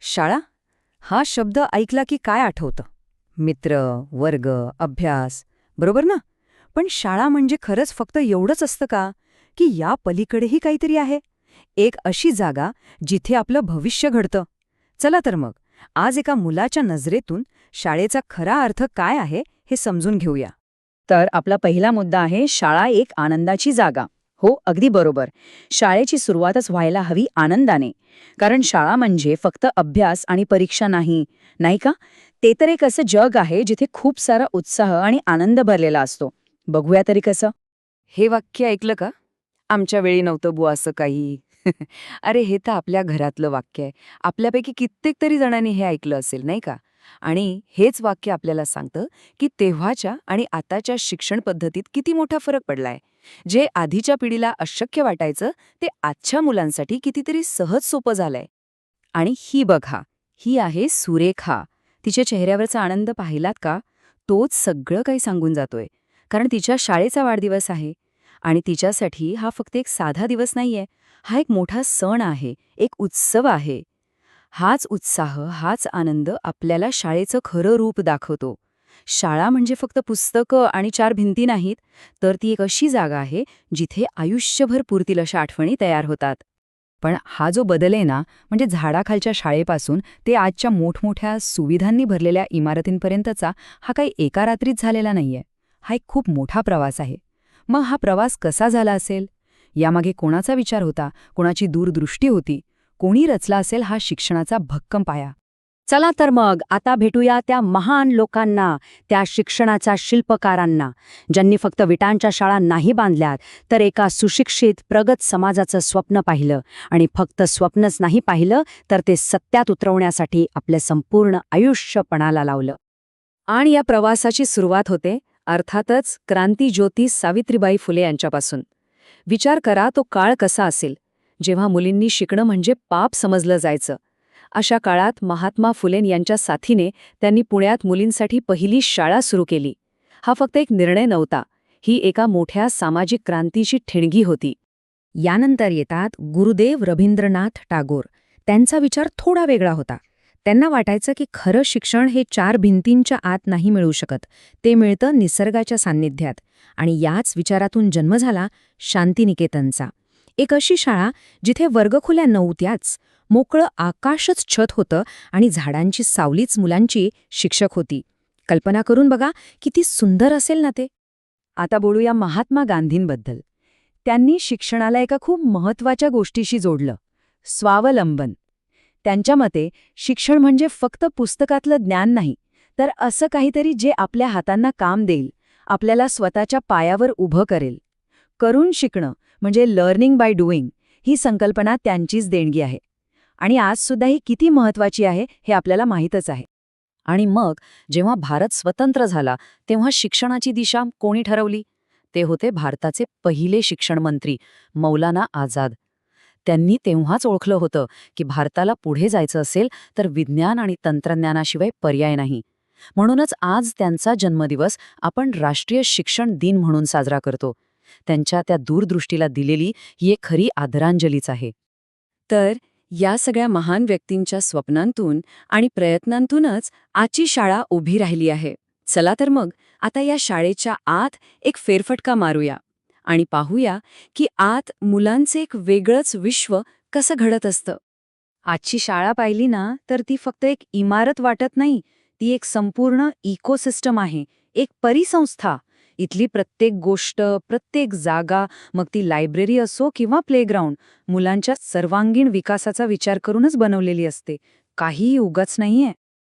शाळा हा शब्द ऐकला की काय आठवतं? मित्र, वर्ग, अभ्यास, बरोबर ना? पण शाळा म्हणजे खरंच फक्त एवढंच असतं का? की या पलीकडेही काहीतरी आहे? एक अशी जागा जिथे आपलं भविष्य घडतं. चला तर मग, आज एका मुलाच्या नजरेतून शाळेचा खरा अर्थ काय आहे हे समजून घेऊया. तर आपला पहिला मुद्दा आहे शाळा एक आनंदाची जागा. हो, अगदी बरोबर. शाळेची सुरुवातच व्हायला हवी आनंदाने. कारण शाळा म्हणजे फक्त अभ्यास आणि परीक्षा नाही, नाही का? ते तर एक असं जग आहे जिथे खूप सारा उत्साह आणि आनंद भरलेला असतो. बघूया तरी कसं? हे वाक्य ऐकलं का? आमच्या वेळी नव्हतं बुवा असं काही. अरे हे तर आपल्या घरातलं वाक्य आहे. आपल्यापैकी कित्येक तरी जणांनी हे ऐकलं असेल, नाही का? आणि हेच वाक्य आपल्याला सांगतं की तेव्हाच्या आणि आताच्या शिक्षण पद्धतीत किती मोठा फरक पडलाय. जे आधीच्या पिढीला अशक्य वाटायचं ते आजच्या मुलांसाठी कितीतरी सहज सोपं झालंय. आणि ही बघा, ही आहे सुरेखा. तिच्या चेहऱ्यावरचा आनंद पाहिलात का? तोच सगळं काही सांगून जातोय. कारण तिच्या शाळेचा वाढदिवस आहे. आणि तिच्यासाठी हा फक्त एक साधा दिवस नाहीये, हा एक मोठा सण आहे, एक उत्सव आहे. हाच उत्साह, हाच आनंद आपल्याला शाळेचं खरं रूप दाखवतो. शाळा म्हणजे फक्त पुस्तकं आणि 4 भिंती नाहीत, तर ती एक अशी जागा आहे जिथे आयुष्यभर पुरतील अशा आठवणी तयार होतात. पण हा जो बदल आहे ना, म्हणजे झाडाखालच्या शाळेपासून ते आजच्या मोठमोठ्या सुविधांनी भरलेल्या इमारतींपर्यंतचा हा काही एका रात्रीत झालेला नाहीये. हा एक खूप मोठा प्रवास आहे. मग हा प्रवास कसा झाला असेल? यामागे कोणाचा विचार होता, कोणाची दूरदृष्टी होती? कोणी रचला असेल हा शिक्षणाचा भक्कम पाया? चला तर मग आता भेटूया त्या महान लोकांना, त्या शिक्षणाच्या शिल्पकारांना, ज्यांनी फक्त विटांच्या शाळा नाही बांधल्यात, तर एका सुशिक्षित, प्रगत समाजाचं स्वप्न पाहिलं. आणि फक्त स्वप्नच नाही पाहिलं, तर ते सत्यात उतरवण्यासाठी आपलं संपूर्ण आयुष्य पणाला लावलं. आणि या प्रवासाची सुरुवात होते अर्थातच क्रांतिज्योती सावित्रीबाई फुले यांच्यापासून. विचार करा तो काळ कसा असेल, जेव्हा मुलींनी शिकणं म्हणजे पाप समजलं जायचं. अशा काळात महात्मा फुलेन यांच्या साथीने त्यांनी पुण्यात मुलींसाठी पहिली शाळा सुरू केली. हा फक्त एक निर्णय नव्हता, ही एका मोठ्या सामाजिक क्रांतीची ठिणगी होती. यानंतर येतात गुरुदेव रवींद्रनाथ टागोर. त्यांचा विचार थोडा वेगळा होता. त्यांना वाटायचं की खरं शिक्षण हे 4 भिंतींच्या आत नाही मिळू शकत, ते मिळतं निसर्गाच्या सान्निध्यात. आणि याच विचारातून जन्म झाला शांतिनिकेतनचा. एक अशी शाळा जिथे वर्गखोल्या नव्हत्याच, मोकळं आकाशच छत होतं आणि झाडांची सावलीच मुलांची शिक्षक होती. कल्पना करून बघा किती सुंदर असेल ना ते. आता बोलूया महात्मा गांधींबद्दल. त्यांनी शिक्षणाला एका खूप महत्त्वाच्या गोष्टीशी जोडलं, स्वावलंबन. त्यांच्या मते शिक्षण म्हणजे फक्त पुस्तकातलं ज्ञान नाही, तर असं काहीतरी जे आपल्या हातांना काम देईल, आपल्याला स्वतःच्या पायावर उभं करेल. करून शिकणं म्हणजे लर्निंग बाय डुईंग, ही संकल्पना त्यांचीच देणगी आहे. आणि आजसुद्धा ही किती महत्त्वाची आहे हे आपल्याला माहीतच आहे. आणि मग जेव्हा भारत स्वतंत्र झाला, तेव्हा शिक्षणाची दिशा कोणी ठरवली? ते होते भारताचे पहिले शिक्षण मंत्री मौलाना आझाद. त्यांनी तेव्हाच ओळखलं होतं की भारताला पुढे जायचं असेल तर विज्ञान आणि तंत्रज्ञानाशिवाय पर्याय नाही. म्हणूनच आज त्यांचा जन्मदिवस आपण राष्ट्रीय शिक्षण दिन म्हणून साजरा करतो. त्यांच्या त्या दूरदृष्टीला दिलेली ही एक खरी आदरांजलीच आहे. तर या सगळ्या महान व्यक्तींच्या स्वप्नांतून आणि प्रयत्नांतूनच आजची शाळा उभी राहिली आहे. चला तर मग आता या शाळेच्या आत एक फेरफटका मारूया आणि पाहूया की आत मुलांचे एक वेगळंच विश्व कसं घडत असतं. आजची शाळा पाहिली ना तर ती फक्त एक इमारत वाटत नाही, ती एक संपूर्ण इकोसिस्टम आहे, एक परिसंस्था. इथली प्रत्येक गोष्ट, प्रत्येक जागा, मग ती लायब्ररी असो किंवा प्लेग्राऊंड, मुलांच्या सर्वांगीण विकासाचा विचार करूनच बनवलेली असते, काहीही उगाच नाहीये.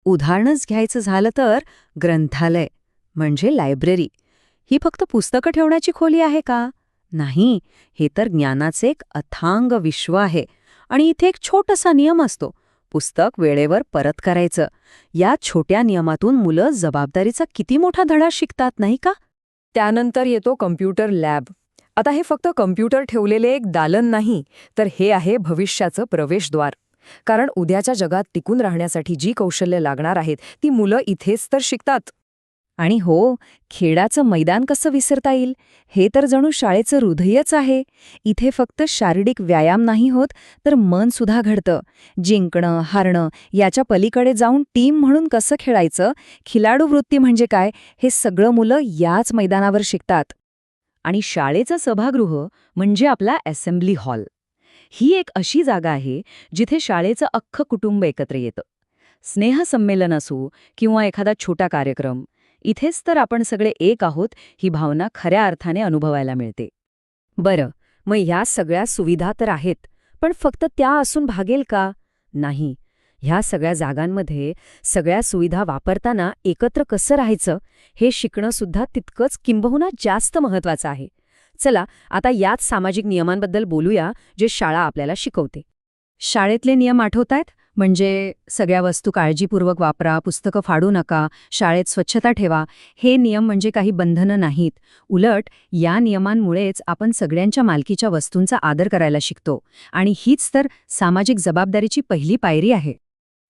उदाहरणच घ्यायचं झालं तर ग्रंथालय म्हणजे लायब्ररी. ही फक्त पुस्तकं ठेवण्याची खोली आहे का? नाही, हे तर ज्ञानाचे एक अथांग विश्व आहे. आणि इथे एक छोटासा नियम असतो, पुस्तक वेळेवर परत करायचं. या छोट्या नियमातून मुलं जबाबदारीचा किती मोठा धडा शिकतात, नाही का? त्यानंतर येतो कम्प्युटर लॅब. आता हे फक्त कम्प्युटर ठेवलेले एक दालन नाही, तर हे आहे भविष्याचं प्रवेशद्वार. कारण उद्याच्या जगात टिकून राहण्यासाठी जी कौशल्य लागणार आहेत ती मुलं इथेच तर शिकतात. आणि हो, खेळाचं मैदान कसं विसरता येईल? हे तर जणू शाळेचं हृदयच आहे. इथे फक्त शारीरिक व्यायाम नाही होत, तर मन सुद्धा घडतं. जिंकणं, हारणं याच्या पलीकडे जाऊन टीम म्हणून कसं खेळायचं, खिलाडू वृत्ती म्हणजे काय, हे सगळं मुलं याच मैदानावर शिकतात. आणि शाळेचं सभागृह म्हणजे आपला असेंब्ली हॉल. ही एक अशी जागा आहे जिथे शाळेचं अख्खं कुटुंब एकत्र येतं. स्नेहसंमेलन असो किंवा एखादा छोटा कार्यक्रम, इथेच तर आपण सगळे एक आहोत ही भावना खऱ्या अर्थाने अनुभवायला मिळते. बरं, मग ह्या सगळ्या सुविधा तर आहेत, पण फक्त त्या असून भागेल का? नाही. ह्या सगळ्या जागांमध्ये सगळ्या सुविधा वापरताना एकत्र कसं राहायचं हे शिकणं सुद्धा तितकंच किंबहुना जास्त महत्वाचं आहे. चला आता याच सामाजिक नियमांबद्दल बोलूया जे शाळा आपल्याला शिकवते. शाळेतले नियम आठवतायत? म्हणजे सगळ्या वस्तू काळजीपूर्वक वापरा, पुस्तकं फाडू नका, शाळेत स्वच्छता ठेवा. हे नियम म्हणजे काही बंधनं नाहीत. उलट या नियमांमुळेच आपण सगळ्यांच्या मालकीच्या वस्तूंचा आदर करायला शिकतो. आणि हीच तर सामाजिक जबाबदारीची पहिली पायरी आहे.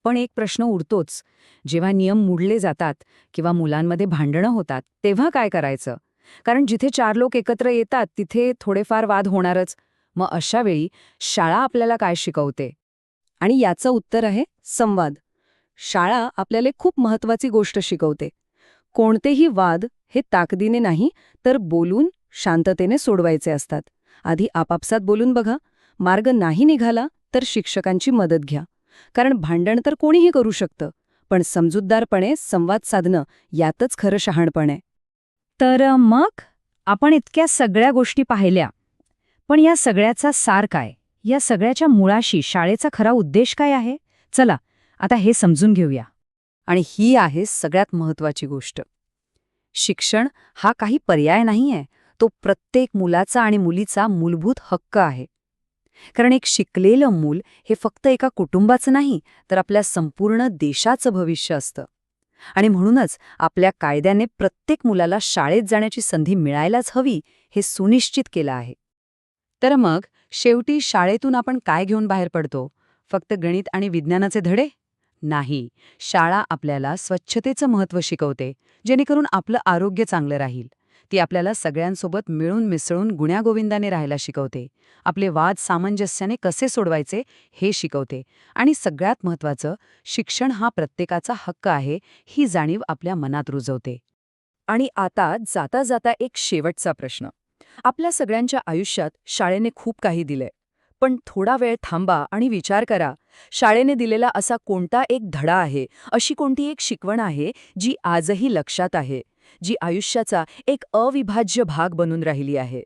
पण एक प्रश्न उरतोच. जेव्हा नियम मोडले जातात किंवा मुलांमध्ये भांडणं होतात, तेव्हा काय करायचं? कारण जिथे 4 लोक एकत्र येतात तिथे थोडेफार वाद होणारच. मग अशा वेळी शाळा आपल्याला काय शिकवते? आणि याचं उत्तर आहे संवाद. शाळा आपल्याला खूप महत्वाची गोष्ट शिकवते. कोणतेही वाद हे ताकदीने नाही तर बोलून शांततेने सोडवायचे असतात. आधी आपापसात बोलून बघा. मार्ग नाही निघाला तर शिक्षकांची मदत घ्या. कारण भांडण तर कोणीही करू शकतं, पण समजूतदारपणे संवाद साधणं यातच खरं शहाणपण आहे. तर मग आपण इतक्या सगळ्या गोष्टी पाहिल्या, पण या सगळ्याचा सार काय? या सगळ्याच्या मुळाशी शाळेचा खरा उद्देश काय आहे? चला आता हे समजून घेऊया. आणि ही आहे सगळ्यात महत्वाची गोष्ट. शिक्षण हा काही पर्याय नाहीये, तो प्रत्येक मुलाचा आणि मुलीचा मूलभूत हक्क आहे. कारण एक शिकलेलं मूल हे फक्त एका कुटुंबाचं नाही, तर आपल्या संपूर्ण देशाचं भविष्य असतं. आणि म्हणूनच आपल्या कायद्याने प्रत्येक मुलाला शाळेत जाण्याची संधी मिळायलाच हवी हे सुनिश्चित केलं आहे. तर मग शेवटी शाळेतून आपण काय घेऊन बाहेर पडतो? फक्त गणित आणि विज्ञानाचे धडे? नाही. शाळा आपल्याला स्वच्छतेचं महत्त्व शिकवते, जेणेकरून आपलं आरोग्य चांगलं राहील. ती आपल्याला सगळ्यांसोबत मिळून मिसळून गुण्यागोविंदाने राहायला शिकवते. आपले वाद सामंजस्याने कसे सोडवायचे हे शिकवते. आणि सगळ्यात महत्त्वाचं, शिक्षण हा प्रत्येकाचा हक्क आहे ही जाणीव आपल्या मनात रुजवते. आणि आता जाता जाता एक शेवटचा प्रश्न. आपल्या सगळ्यांच्या आयुष्यात शाळेने खूप काही दिलंय. पण थोडा वेळ थांबा आणि विचार करा, शाळेने दिलेला असा कोणता एक धडा आहे, अशी कोणती एक शिकवण आहे जी आजही लक्षात आहे, जी आयुष्याचा एक अविभाज्य भाग बनून राहिली आहे?